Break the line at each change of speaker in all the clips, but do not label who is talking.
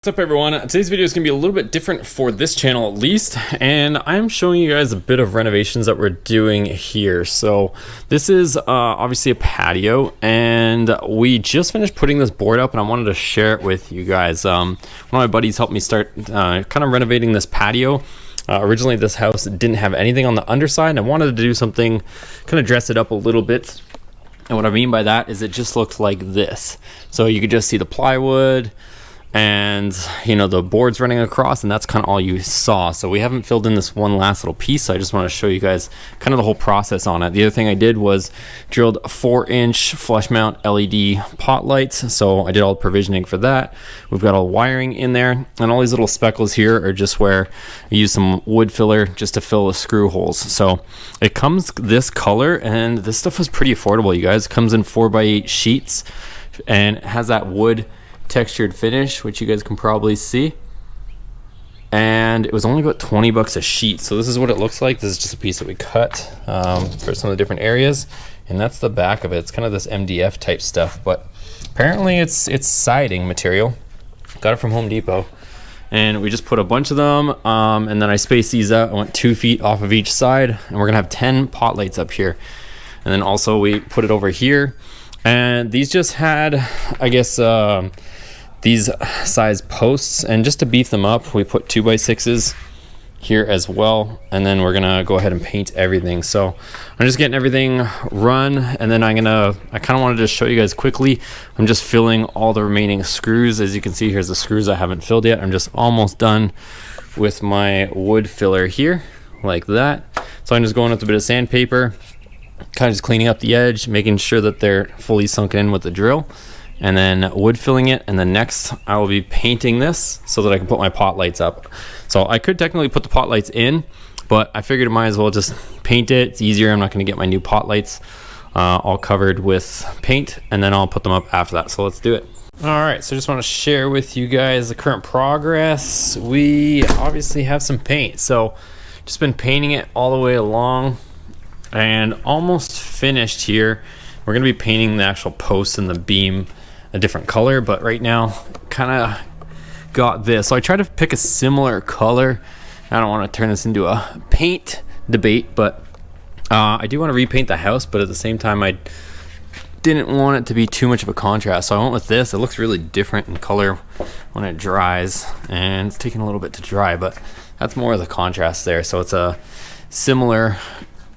What's up everyone? Today's video is going to be a little bit different for this channel at least, and I'm showing you guys a bit of renovations that we're doing here. So this is obviously a patio, and we just finished putting this board up and I wanted to share it with you guys. One of my buddies helped me start kind of renovating this patio. Originally this house didn't have anything on the underside and I wanted to do something, kind of dress it up a little bit. And what I mean by that is it just looks like this. So you could just see the plywood and you know the boards running across, and that's kind of all you saw. So we haven't filled in this one last little piece, so I just want to show you guys kind of the whole process on it. The other thing I did was drilled 4-inch flush mount LED pot lights, so I did all the provisioning for that. We've got all the wiring in there, and all these little speckles here are just where I use some wood filler just to fill the screw holes. So it comes this color, and this stuff was pretty affordable, you guys. It comes in 4x8 sheets and it has that wood textured finish, which you guys can probably see, and it was only about 20 bucks a sheet. So this is what it looks like. This is just a piece that we cut for some of the different areas, and that's the back of it. It's kind of this MDF type stuff, but apparently it's siding material. Got it from Home Depot, and we just put a bunch of them, and then I spaced these out. I went 2 feet off of each side, and we're gonna have 10 pot lights up here, and then also we put it over here. And these just had, I guess, these size posts, and just to beef them up we put 2x6s here as well, and then we're gonna go ahead and paint everything. So I'm just getting everything run, and then I kind of wanted to show you guys quickly. I'm just filling all the remaining screws. As you can see, here's the screws I haven't filled yet. I'm just almost done with my wood filler here, like that. So I'm just going with a bit of sandpaper, kind of just cleaning up the edge, making sure that they're fully sunken in with the drill, and then wood filling it. And then next I will be painting this so that I can put my pot lights up. So I could technically put the pot lights in, but I figured I might as well just paint it. It's easier. I'm not going to get my new pot lights all covered with paint, and then I'll put them up after that. So let's do it. All right, so I just want to share with you guys the current progress. We obviously have some paint, so just been painting it all the way along and almost finished here. We're going to be painting the actual post and the beam a different color, but right now kind of got this. So I tried to pick a similar color. I don't want to turn this into a paint debate, but I do want to repaint the house, but at the same time I didn't want it to be too much of a contrast, so I went with this. It looks really different in color when it dries, and it's taking a little bit to dry, but that's more of the contrast there. So it's a similar,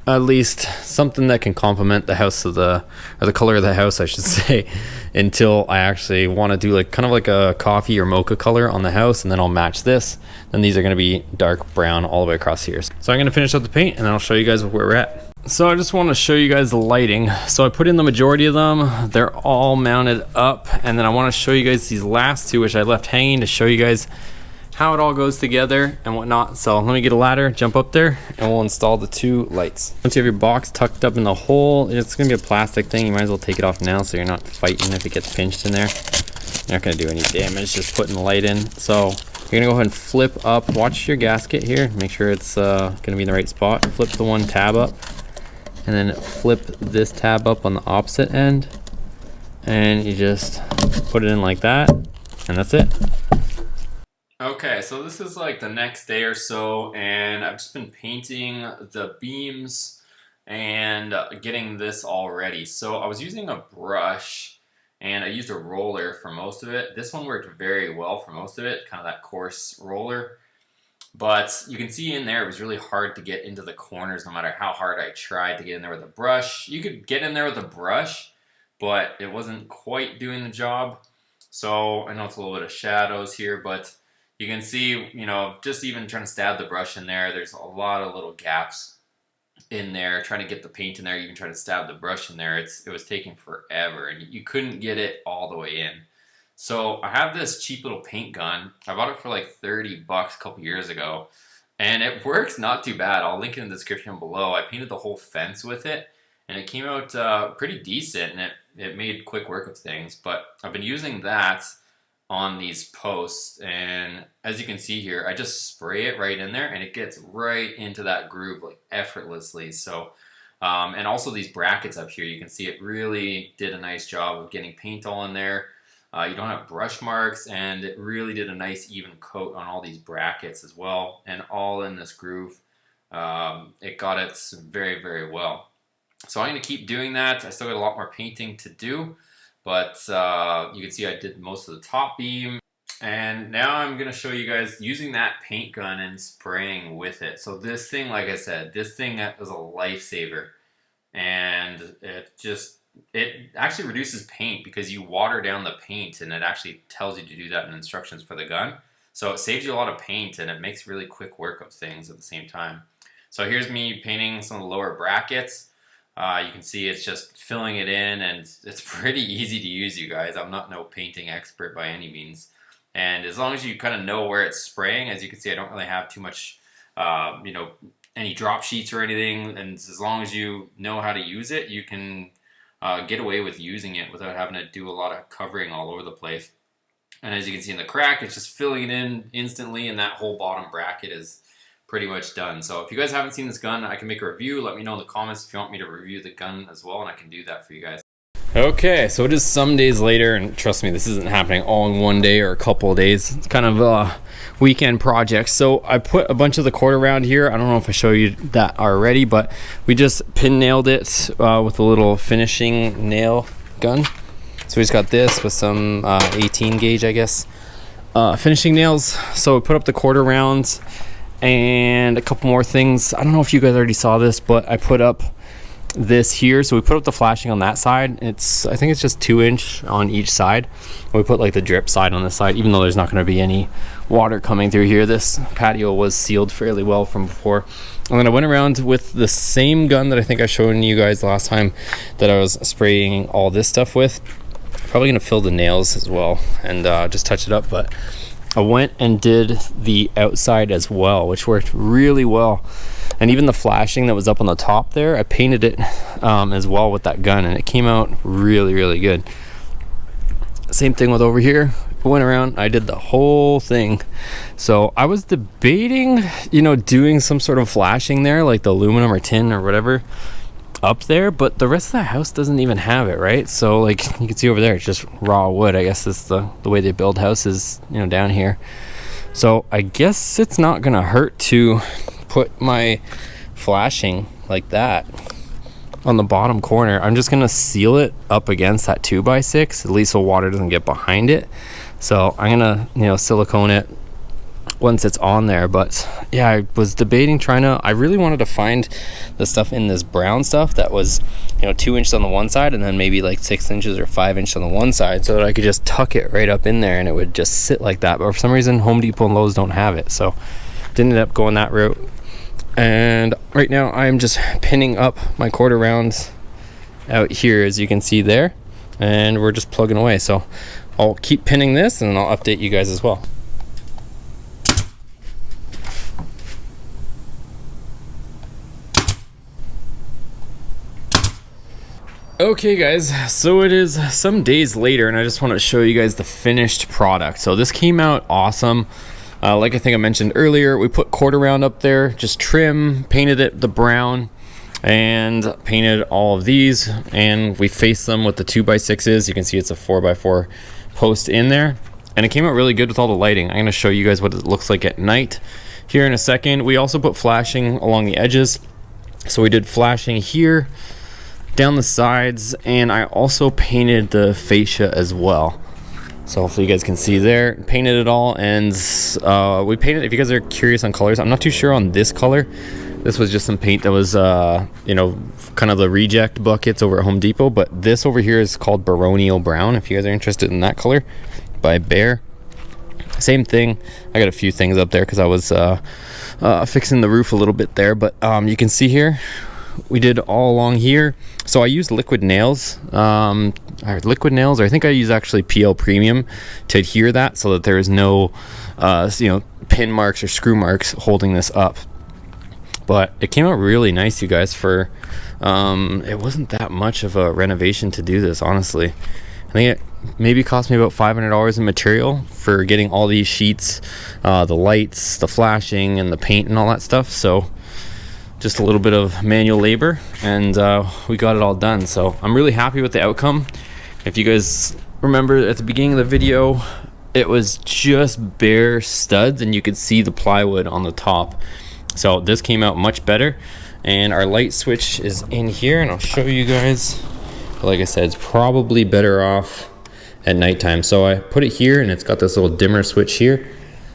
at least something that can complement the house of or the color of the house, I should say, until I actually want to do like kind of like a coffee or mocha color on the house, and then I'll match this. Then these are going to be dark brown all the way across here. So I'm going to finish up the paint, and then I'll show you guys where we're at. So I just want to show you guys the lighting. So I put in the majority of them. They're all mounted up, and then I want to show you guys these last two, which I left hanging, to show you guys how it all goes together and whatnot. So let me get a ladder, jump up there, and we'll install the 2 lights. Once you have your box tucked up in the hole, it's gonna be a plastic thing. You might as well take it off now so you're not fighting if it gets pinched in there. You're not gonna do any damage, just putting the light in. So you're gonna go ahead and flip up, watch your gasket here, make sure it's gonna be in the right spot. Flip the one tab up, and then flip this tab up on the opposite end, and you just put it in like that, and that's it. Okay, so this is like the next day or so, and I've just been painting the beams and getting this all ready. So I was using a brush, and I used a roller for most of it. This one worked very well for most of it, kind of that coarse roller. But you can see in there it was really hard to get into the corners no matter how hard I tried to get in there with a brush. You could get in there with a brush, but it wasn't quite doing the job. So I know it's a little bit of shadows here, but you can see, you know, just even trying to stab the brush in there, there's a lot of little gaps in there. Trying to get the paint in there, even trying to stab the brush in there, it was taking forever, and you couldn't get it all the way in. So I have this cheap little paint gun. I bought it for like 30 bucks a couple years ago, and it works not too bad. I'll link it in the description below. I painted the whole fence with it, and it came out pretty decent, and it made quick work of things. But I've been using that on these posts, and as you can see here, I just spray it right in there, and it gets right into that groove like effortlessly. So and also these brackets up here, you can see it really did a nice job of getting paint all in there. You don't have brush marks, and it really did a nice even coat on all these brackets as well, and all in this groove. It got it very, very well. So I'm going to keep doing that. I still got a lot more painting to do, but you can see I did most of the top beam. And now I'm going to show you guys using that paint gun and spraying with it. So this thing, like I said, this thing is a lifesaver. And it actually reduces paint because you water down the paint, and it actually tells you to do that in instructions for the gun. So it saves you a lot of paint, and it makes really quick work of things at the same time. So here's me painting some of the lower brackets. You can see it's just filling it in, and it's pretty easy to use, you guys. I'm not no painting expert by any means. And as long as you kind of know where it's spraying, as you can see, I don't really have too much, any drop sheets or anything. And as long as you know how to use it, you can get away with using it without having to do a lot of covering all over the place. And as you can see in the crack, it's just filling it in instantly, and that whole bottom bracket is pretty much done. So if you guys haven't seen this gun, I can make a review. Let me know in the comments if you want me to review the gun as well, and I can do that for you guys. Okay, so it is some days later, and trust me, this isn't happening all in one day or a couple of days. It's kind of a weekend project. So I put a bunch of the cord around here. I don't know if I showed you that already, but we just pin nailed it with a little finishing nail gun. So we just got this with some 18 gauge, I guess, finishing nails. So we put up the cord around and a couple more things. I don't know if you guys already saw this, but I put up this here. So we put up the flashing on that side. I think it's just 2-inch on each side. We put like the drip side on this side, even though there's not going to be any water coming through here. This patio was sealed fairly well from before. And then I went around with the same gun that I think I showed you guys last time that I was spraying all this stuff with. Probably going to fill the nails as well and just touch it up, but I went and did the outside as well, which worked really well. And even the flashing that was up on the top there, I painted it as well with that gun, and it came out really, really good. Same thing with over here. I went around, I did the whole thing. So I was debating, doing some sort of flashing there, like the aluminum or tin or whatever up there, but the rest of the house doesn't even have it, right? So like you can see over there, it's just raw wood. I guess it's the way they build houses, down here. So I guess it's not gonna hurt to put my flashing like that on the bottom corner. I'm just gonna seal it up against that 2x6, at least so water doesn't get behind it. So I'm gonna silicone it once it's on there. But yeah, I was debating I really wanted to find the stuff in this brown stuff that was 2 inches on the one side, and then maybe like 6 inches or 5 inches on the one side, so that I could just tuck it right up in there and it would just sit like that. But for some reason Home Depot and Lowe's don't have it, so didn't end up going that route. And right now I'm just pinning up my quarter rounds out here, as you can see there, and we're just plugging away. So I'll keep pinning this and I'll update you guys as well. Okay guys, so it is some days later, and I just want to show you guys the finished product. So this came out awesome. Like I think I mentioned earlier, we put quarter round up there, just trim, painted it the brown, and painted all of these, and we faced them with the 2x6s. You can see it's a 4x4 post in there, and it came out really good with all the lighting. I'm going to show you guys what it looks like at night here in a second. We also put flashing along the edges, so we did flashing here, down the sides, and I also painted the fascia as well. So hopefully you guys can see there, painted it all. And we painted, if you guys are curious on colors, I'm not too sure on this color. This was just some paint that was kind of the reject buckets over at Home Depot, but this over here is called Baronial Brown, if you guys are interested in that color, by Bear. Same thing. I got a few things up there because I was fixing the roof a little bit there, but you can see here we did all along here. So I used liquid nails, or I think I use actually PL Premium to adhere that, so that there is no pin marks or screw marks holding this up. But it came out really nice, you guys. For it wasn't that much of a renovation to do this, honestly. I think it maybe cost me about $500 in material for getting all these sheets, the lights, the flashing, and the paint and all that stuff. So just a little bit of manual labor, and we got it all done. So I'm really happy with the outcome. If you guys remember at the beginning of the video, it was just bare studs and you could see the plywood on the top. So this came out much better, and our light switch is in here, and I'll show you guys. But like I said, it's probably better off at nighttime. So I put it here and it's got this little dimmer switch here.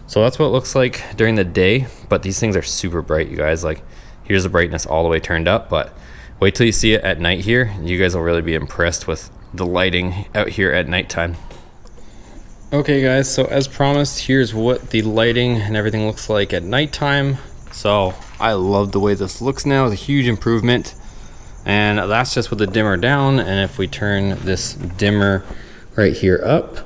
So that's what it looks like during the day, but these things are super bright, you guys. Like, here's the brightness all the way turned up, but wait till you see it at night here. You guys will really be impressed with the lighting out here at nighttime. Okay guys, so as promised, here's what the lighting and everything looks like at nighttime. So I love the way this looks now. It's a huge improvement, and that's just with the dimmer down. And if we turn this dimmer right here up,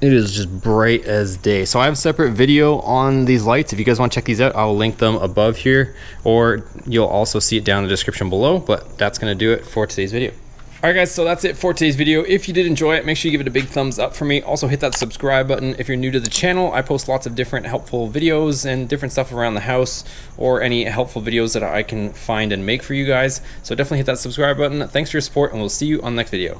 it is just bright as day. So I have a separate video on these lights. If you guys want to check these out, I'll link them above here, or you'll also see it down in the description below. But that's going to do it for today's video. Alright guys, so that's it for today's video. If you did enjoy it, make sure you give it a big thumbs up for me. Also hit that subscribe button if you're new to the channel. I post lots of different helpful videos and different stuff around the house, or any helpful videos that I can find and make for you guys. So definitely hit that subscribe button. Thanks for your support, and we'll see you on the next video.